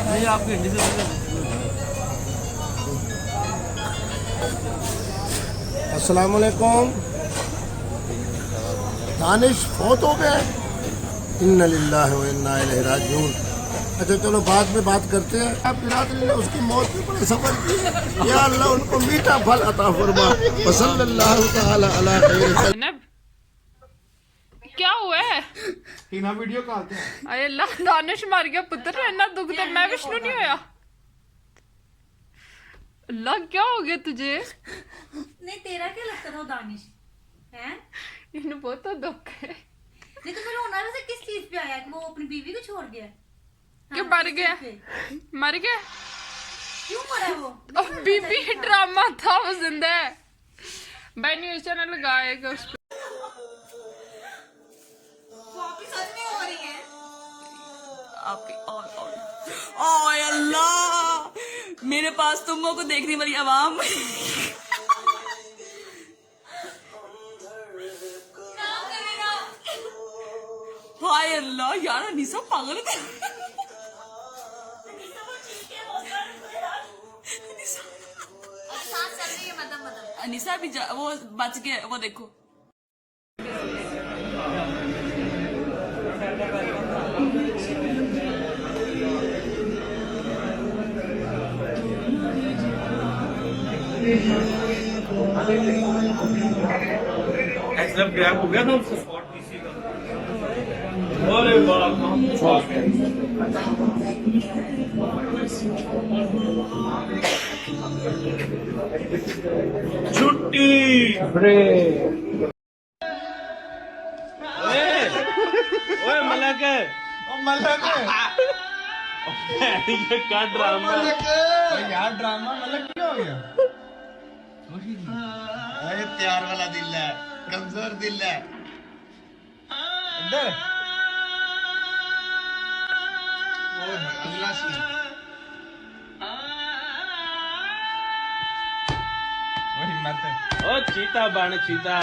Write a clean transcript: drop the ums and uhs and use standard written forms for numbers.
नहीं आपकी हिंदी से अस्सलाम वालेकुम। दानिश फौत हो गए। इन्ना लिल्लाहि व इन्ना इलैहि राजिऊन। अच्छा चलो बाद में बात करते हैं। आप बिरादरी ने उसकी मौत में बड़े सफर किए, या अल्लाह उनको मीठा फल अता फरमा। सल्लल्लाहु तआला अला खैर। क्या हुआ है? टीना वीडियो कॉल ते अरे अल्लाह, दानिश मर गया पुत्र, इतना दुख तो मैं विष्णु नहीं होया। अल्लाह क्या हो गया तुझे? नहीं तेरा क्या लगता था वो दानिश है? इन्हें बहुत तो दुख है नहीं तो फिर होना वैसे किस चीज पे आया कि वो अपनी बीवी को छोड़ गया? कि हाँ, मर किस गया? चीज पे? मर गया? क्यों मरा वो? और बीबी ड्रामा था, वो जिंदा है। भाई न्यूज चैनल लगाएगा उस पे। वापस सच में हो रही है? ओए अल्लाह, मेरे पास तुम लोगों को देखने वाली आवाम। हाय अल्लाह यार, अनीसा पागल है। सांस चल रही है मतलब अनीसा भी वो बच गया, वो देखो। एक्सलेम क्रैक हो गया था उसका स्पॉट पीसी का। अरे बाप छुट्टी। ओए मलक है, मलक ये क्या ड्रामा यार, ड्रामा मलक क्या हो गया? अरे प्यार वाला दिल है, कमजोर दिल है। इधर अगला सीन। वही मत ओ चीता बन चीता।